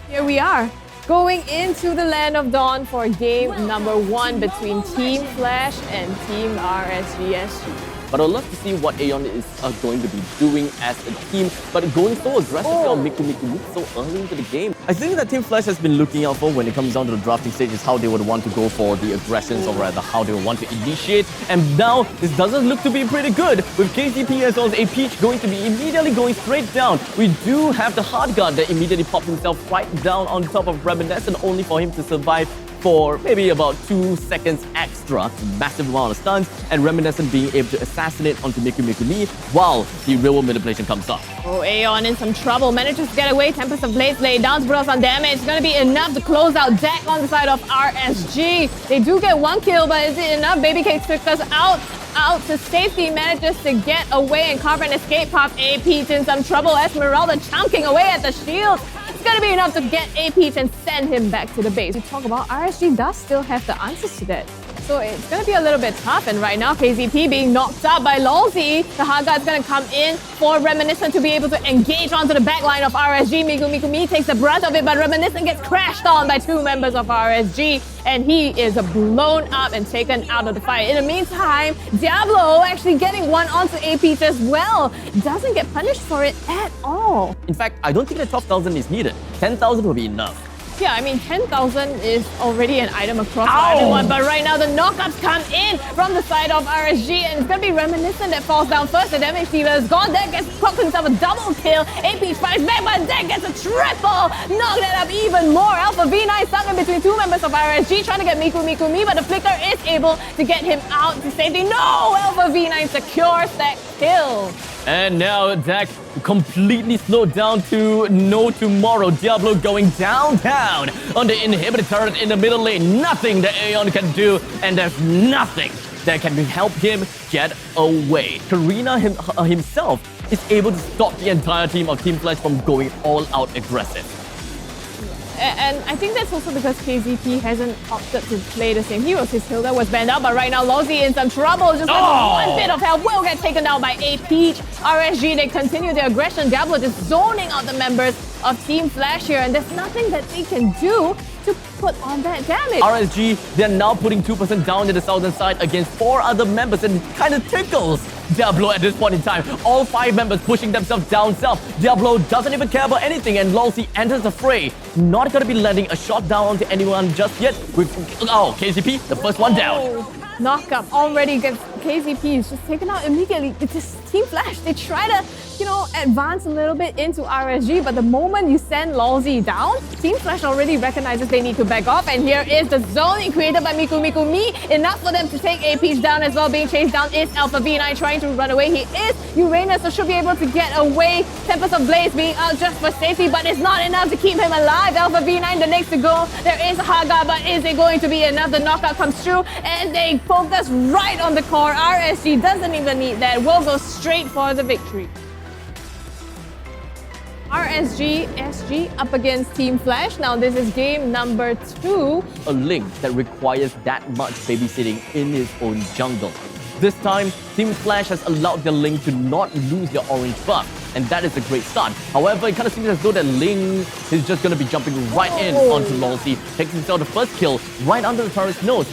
Here we are, going into the Land of Dawn for game number 1 between Team Flash and Team RSG Sg. But I'd love to see what Aeon is going to be doing as a team, but going so aggressively on 𝐼𝐶𝐶 so early into the game. I think that Team Flash has been looking out for when it comes down to the drafting stage is how they would want to go for the aggressions, or rather how they would want to initiate. And now this doesn't look to be pretty good with KCP as well as 𝐼𝐶𝐶 going to be immediately going straight down. We do have the hard guard that immediately popped himself right down on top of Reminiscent, only for him to survive for maybe about 2 seconds extra. Massive amount of stuns, and Reminiscent being able to assassinate onto 𝐼𝐶𝐶 while the real-world manipulation comes up. Oh, Aeon in some trouble. Manages to get away. Tempest of Blades laid down to put off some damage. It's going to be enough to close out deck on the side of RSG. They do get 1 kill, but is it enough? 𝐵𝐵𝐾 took us out to safety. Manages to get away and carve an escape path. 𝐴𝐵𝐶 in some trouble. Esmeralda chunking away at the shield. It's going to be enough to get 𝐴𝐵𝐶 and send him back to the base. We talk about RSG does still have the answers to that. So it's going to be a little bit tough. And right now, KCP being knocked out by lalZ. The hard guard's going to come in for Reminiscent to be able to engage onto the back line of RSG. 𝐼𝐶𝐶 takes the brunt of it, but Reminiscent gets crashed on by 2 members of RSG. And he is blown up and taken out of the fight. In the meantime, Diablo actually getting 1 onto 𝐴𝐵𝐶 as well. Doesn't get punished for it at all. In fact, I don't think that 12,000 is needed. 10,000 will be enough. Yeah, I mean, 10,000 is already an item across for everyone. But right now, the knockups come in from the side of RSG. And it's going to be Reminiscent that falls down first. The damage dealer is gone. That gets propped himself a double kill. 𝐴𝐵𝐶 fights back, but that gets a triple. Knock that up even more. 𝐼𝐵9 stuck in between 2 members of RSG, trying to get 𝐼𝐶𝐶, but the flicker is able to get him out to safety. No! 𝐼𝐵9 secures that kill. And now deck completely slowed down to no tomorrow. Diablo going downtown on the inhibitor turret in the middle lane. Nothing that Aeon can do, and there's nothing that can help him get away. Karina himself is able to stop the entire team of Team Flash from going all out aggressive. And I think that's also because KCP hasn't opted to play the same heroes. His Hilda was banned out, but right now lalZ in some trouble. Just like 1 bit of help will get taken down by 𝐴𝐵𝐶. RSG, they continue their aggression. Diablo just zoning out the members of Team Flash here, and there's nothing that they can do to put on that damage. RSG, they're now putting 2% down in the southern side against 4 other members, and kind of tickles Diablo at this point in time. All 5 members pushing themselves down south. Diablo doesn't even care about anything, and lalZ enters the fray. Not going to be landing a shot down onto anyone just yet. KCP, the first one down. Knockup already gets KCP is just taken out immediately. It's just Team Flash. They try to, advance a little bit into RSG, but the moment you send lalZ down, Team Flash already recognizes they need to back off. And here is the zoning created by 𝐼𝐶𝐶. Enough for them to take 𝐴𝐵𝐶 down as well. Being chased down is 𝐼𝐵9 trying to run away. He is Uranus, so should be able to get away. Tempest of Blades being out just for safety, but it's not enough to keep him alive. 𝐼𝐵9 the next to go. There is a hard guard, but is it going to be enough? The knockout comes through, and they focus right on the core. RSG doesn't even need that. Will go straight for the victory. RSG Sg up against Team Flash. Now this is game number 2. A link that requires that much babysitting in his own jungle. This time, Team Flash has allowed their Link to not lose their orange buff, and that is a great start. However, it kind of seems as though that Link is just going to be jumping right in onto lalZ. Takes himself the first kill right under the turret's nose.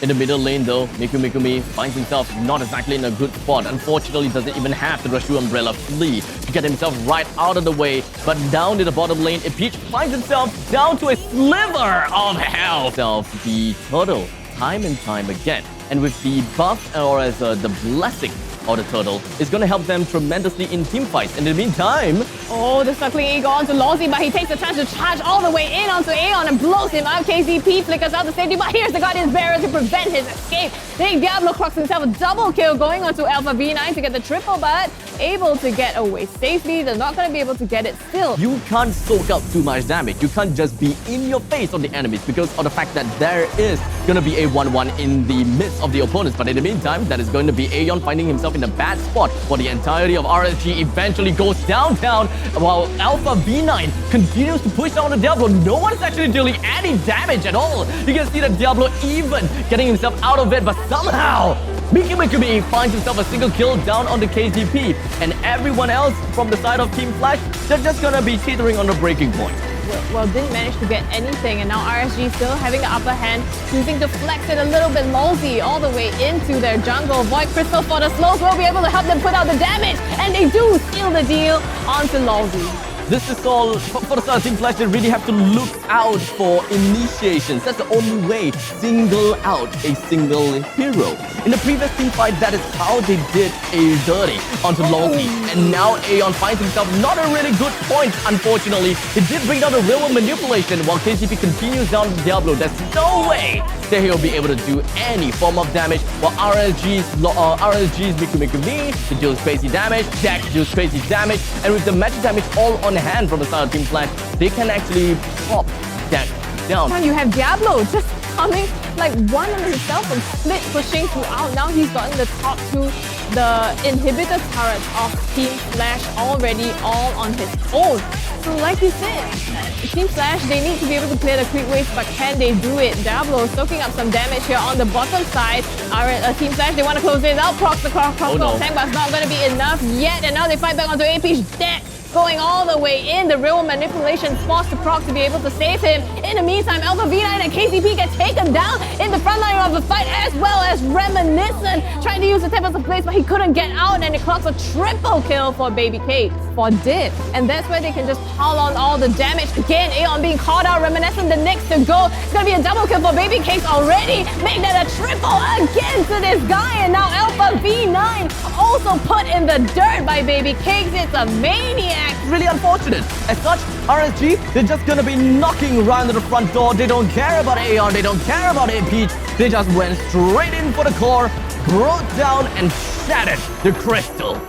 In the middle lane though, 𝐼𝐶𝐶 finds himself not exactly in a good spot. Unfortunately, doesn't even have the 𝐅𝑔 Umbrella flee to get himself right out of the way. But down in the bottom lane, 𝐼𝐵𝐶 finds himself down to a sliver of health. The turtle, time and time again. And with the buff, or as the blessing of the turtle, is going to help them tremendously in team fights. In the meantime... the circling eagle onto lalZ, but he takes the chance to charge all the way in onto Aeon and blows him out. KCP flickers out the safety, but here's the Guardian's Barrier to prevent his escape. Then Diablo clocks himself a double kill going onto 𝐼𝐵9 to get the triple, but able to get away safely. They're not going to be able to get it still. You can't soak up too much damage. You can't just be in your face on the enemies because of the fact that there is going to be a 1-1 in the midst of the opponents. But in the meantime, that is going to be Aeon finding himself in a bad spot for the entirety of RSG. Eventually goes downtown while 𝐼𝐵9 continues to push down the Diablo. No one's actually dealing any damage at all. You can see that Diablo even getting himself out of it, but somehow 𝐼𝐶𝐶 finds himself a single kill down on the KCP, and everyone else from the side of Team Flash, they're just gonna be teetering on the breaking point. well, didn't manage to get anything. And now RSG still having the upper hand, choosing to flex it a little bit lousy all the way into their jungle. Void Crystal for the slows will be able to help them put out the damage, and they do seal the deal onto lousy. This is all, for the start of Team Flash, they really have to look out for initiations. That's the only way. Single out a single hero. In the previous team fight, that is how they did a dirty onto Loki. And now Aeon finds himself not a really good point, unfortunately. He did bring down the real manipulation while KCP continues down Diablo. There's no way that he'll be able to do any form of damage, while RSG's Miku he deals crazy damage, Jack deals crazy damage, and with the magic damage all on hand from the side of Team Flash, they can actually pop Jack down. Now you have Diablo just coming like one on himself and split pushing throughout. Now he's gotten the top two, the inhibitor turrets of Team Flash already all on his own. So like you said, Team Flash, they need to be able to clear the creep waves, but can they do it? Diablo soaking up some damage here on the bottom side. Team Flash, they want to close it out. Procs the tank, but it's not going to be enough yet. And now they fight back onto AP's deck, going all the way in. The real manipulation forced the proc to be able to save him. In the meantime, Alpha V9 and KCP get taken down in the front line of the fight, as well as Reminiscent trying to use the Tempest of Place, but he couldn't get out, and it clocks a triple kill for Baby Kate for Dip. And that's where they can just pile on all the damage. Again, Aeon being caught out, Reminiscent the next to go. It's gonna be a double kill for Baby Kate already. Make that a triple again to this guy, and now Alpha V9 also put in the dirt by Baby Cakes. It's a maniac. Really unfortunate. As such, RSG, they're just gonna be knocking around to the front door. They don't care about Aeon, they don't care about AP. They just went straight in for the core, broke down and shattered the crystal.